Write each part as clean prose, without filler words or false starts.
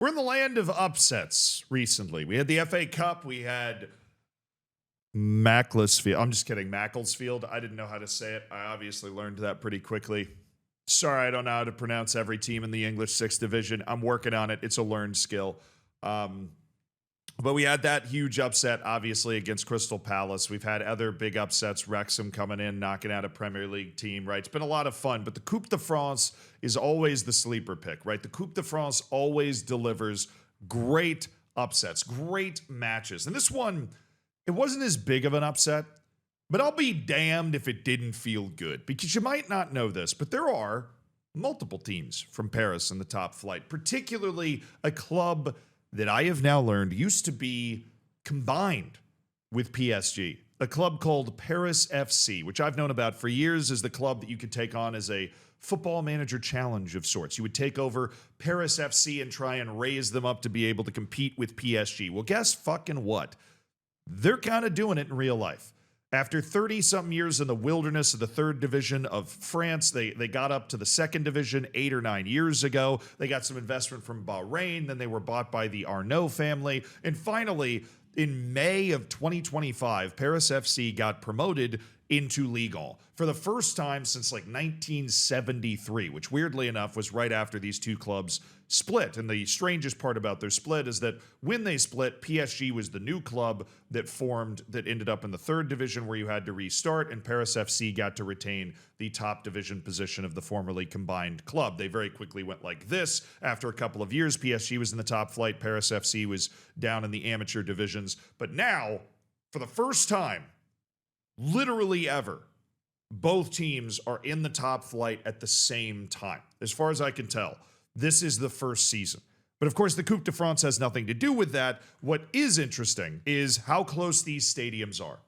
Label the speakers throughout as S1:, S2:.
S1: We're in the land of upsets recently. We had the FA Cup. We had Macclesfield. I'm just kidding. Macclesfield. I didn't know how to say it. I obviously learned that pretty quickly. Sorry, I don't know how to pronounce every team in the English 6th division. I'm working on it. It's a learned skill. But we had that huge upset, obviously, against Crystal Palace. We've had other big upsets. Wrexham coming in, knocking out a Premier League team, right? It's been a lot of fun. But the Coupe de France is always the sleeper pick, right? The Coupe de France always delivers great upsets, great matches. And this one, it wasn't as big of an upset, but I'll be damned if it didn't feel good. Because you might not know this, but there are multiple teams from Paris in the top flight, particularly a club that I have now learned used to be combined with PSG, a club called Paris FC, which I've known about for years as the club that you could take on as a football manager challenge of sorts. You would take over Paris FC and try and raise them up to be able to compete with PSG. Well, guess fucking what? They're kind of doing it in real life. After 30-something years in the wilderness of the 3rd division of France, they got up to the 2nd division 8 or 9 years ago. They got some investment from Bahrain. Then they were bought by the Arnault family. And finally, in May of 2025, Paris FC got promoted into Ligue 1 for the first time since like 1973, which weirdly enough was right after these two clubs split. And the strangest part about their split is that when they split, PSG was the new club that formed that ended up in the 3rd division where you had to restart, and Paris FC got to retain the top division position of the formerly combined club. They very quickly went like this. After a couple of years, PSG was in the top flight, Paris FC was down in the amateur divisions. But now, for the first time, literally ever, both teams are in the top flight at the same time. As far as I can tell, this is the first season. But of course, the Coupe de France has nothing to do with that. What is interesting is how close these stadiums are.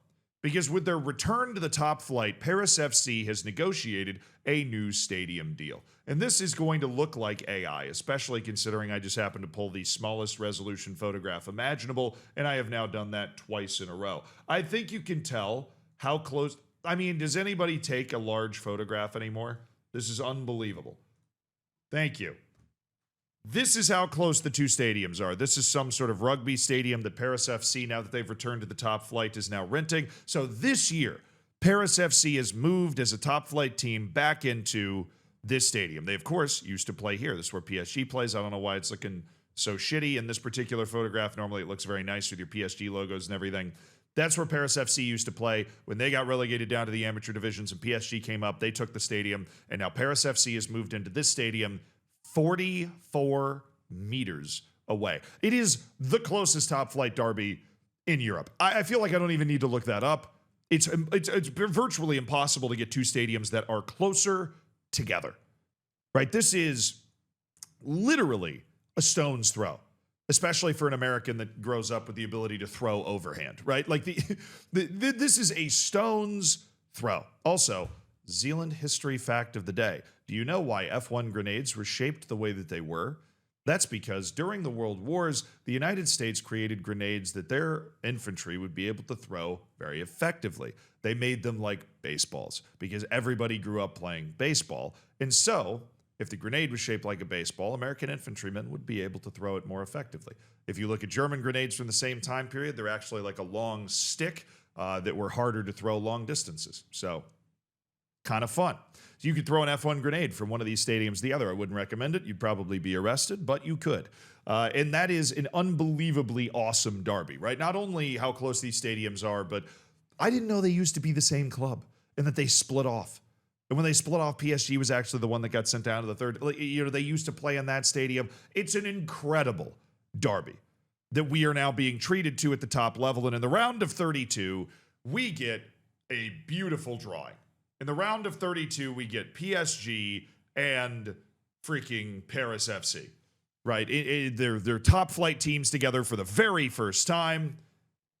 S1: Because with their return to the top flight, Paris FC has negotiated a new stadium deal. And this is going to look like AI, especially considering I just happened to pull the smallest resolution photograph imaginable, and I have now done that twice in a row. I think you can tell how close. I mean, does anybody take a large photograph anymore? This is unbelievable. Thank you. This is how close the two stadiums are. This is some sort of rugby stadium that Paris FC, now that they've returned to the top flight, is now renting. So this year, Paris FC has moved as a top flight team back into this stadium. They, of course, used to play here. This is where PSG plays. I don't know why it's looking so shitty in this particular photograph. Normally, it looks very nice with your PSG logos and everything. That's where Paris FC used to play. When they got relegated down to the amateur divisions and PSG came up, they took the stadium, and now Paris FC has moved into this stadium 44 meters away. It is the closest top flight derby in Europe. I feel like I don't even need to look that up. It's virtually impossible to get two stadiums that are closer together, right? This is literally a stone's throw, especially for an American that grows up with the ability to throw overhand, right? Like this is a stone's throw. Also, Zealand history fact of the day. Do you know why F1 grenades were shaped the way that they were? That's because during the World Wars, the United States created grenades that their infantry would be able to throw very effectively. They made them like baseballs because everybody grew up playing baseball. And so, if the grenade was shaped like a baseball, American infantrymen would be able to throw it more effectively. If you look at German grenades from the same time period, they're actually like a long stick that were harder to throw long distances. So, kind of fun. So you could throw an F1 grenade from one of these stadiums to the other. I wouldn't recommend it. You'd probably be arrested, but you could. And that is an unbelievably awesome derby, right? Not only how close these stadiums are, but I didn't know they used to be the same club and that they split off. And when they split off, PSG was actually the one that got sent down to the 3rd. You know, they used to play in that stadium. It's an incredible derby that we are now being treated to at the top level. And in the round of 32, we get a beautiful drawing. In the round of 32, we get PSG and freaking Paris FC, right? They're top flight teams together for the very first time,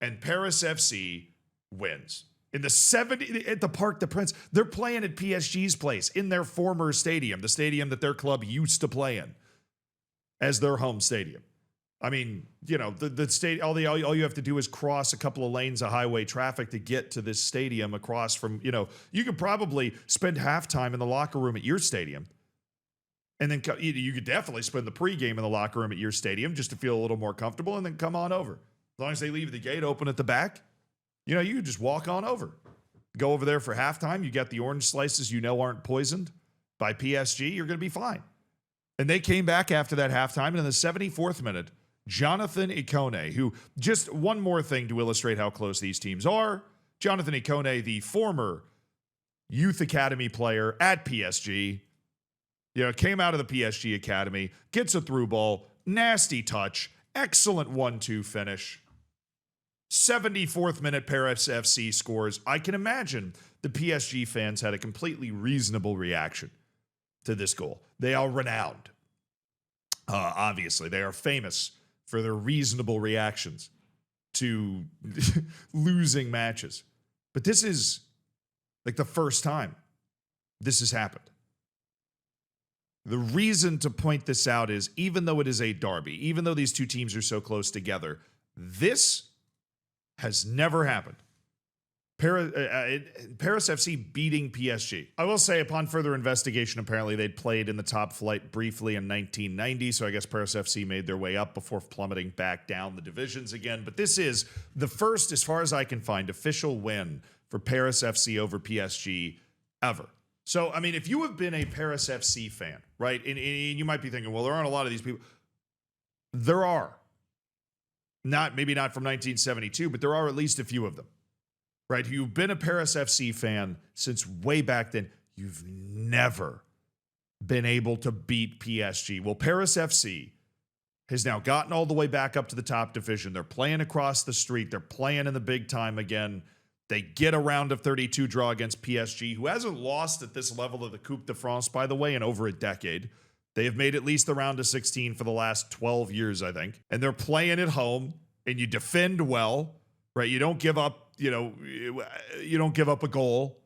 S1: and Paris FC wins. In the 70 at the Parc des Princes, they're playing at PSG's place in their former stadium, the stadium that their club used to play in as their home stadium. I mean, you know, the state, all you have to do is cross a couple of lanes of highway traffic to get to this stadium across from, you know, you could probably spend halftime in the locker room at your stadium. And then you could definitely spend the pregame in the locker room at your stadium just to feel a little more comfortable and then come on over. As long as they leave the gate open at the back, you could just walk on over. Go over there for halftime. You get the orange slices aren't poisoned by PSG. You're going to be fine. And they came back after that halftime. And in the 74th minute, Jonathan Ikone, who, just one more thing to illustrate how close these teams are. Jonathan Ikone, the former youth academy player at PSG, came out of the PSG academy, gets a through ball, nasty touch, excellent 1-2 finish. 74th minute, Paris FC scores. I can imagine the PSG fans had a completely reasonable reaction to this goal. They are renowned. Obviously, they are famous for their reasonable reactions to losing matches. But this is like the first time this has happened. The reason to point this out is, even though it is a derby, even though these two teams are so close together, this has never happened. Paris FC beating PSG. I will say, upon further investigation, apparently they'd played in the top flight briefly in 1990, so I guess Paris FC made their way up before plummeting back down the divisions again. But this is the first, as far as I can find, official win for Paris FC over PSG ever. So, I mean, if you have been a Paris FC fan, right, and you might be thinking, well, there aren't a lot of these people. There are. Maybe not from 1972, but there are at least a few of them, right? You've been a Paris FC fan since way back then. You've never been able to beat PSG. Well, Paris FC has now gotten all the way back up to the top division. They're playing across the street. They're playing in the big time again. They get a round of 32 draw against PSG, who hasn't lost at this level of the Coupe de France, by the way, in over a decade. They have made at least the round of 16 for the last 12 years, I think. And they're playing at home, and you defend well, right? You don't give up, you don't give up a goal.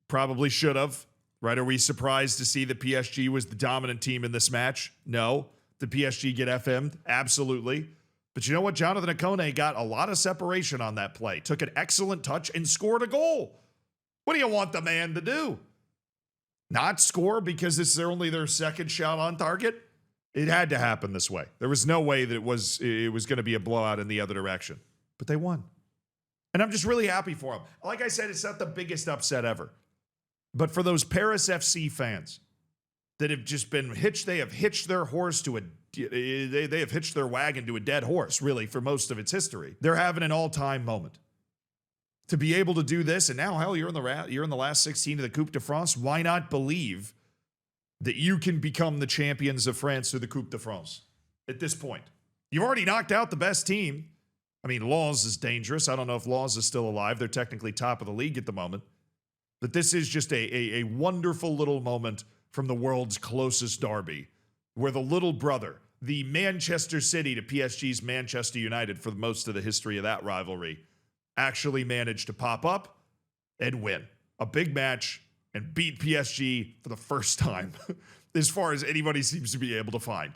S1: Probably should have, right? Are we surprised to see that PSG was the dominant team in this match? No. Did PSG get FM'd? Absolutely. But you know what? Jonathan Ikone got a lot of separation on that play. Took an excellent touch and scored a goal. What do you want the man to do? Not score because this is only their second shot on target? It had to happen this way. There was no way that it was going to be a blowout in the other direction. But they won. And I'm just really happy for them. Like I said, it's not the biggest upset ever. But for those Paris FC fans that have just been they have hitched their horse to they have hitched their wagon to a dead horse, really, for most of its history. They're having an all-time moment. To be able to do this, and now, hell, you're in the last 16 of the Coupe de France. Why not believe that you can become the champions of France through the Coupe de France at this point? You've already knocked out the best team. I mean, Lens is dangerous. I don't know if Lens is still alive. They're technically top of the league at the moment. But this is just a wonderful little moment from the world's closest derby, where the little brother, the Manchester City to PSG's Manchester United for most of the history of that rivalry, actually managed to pop up and win a big match and beat PSG for the first time, as far as anybody seems to be able to find.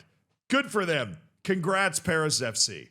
S1: Good for them. Congrats, Paris FC.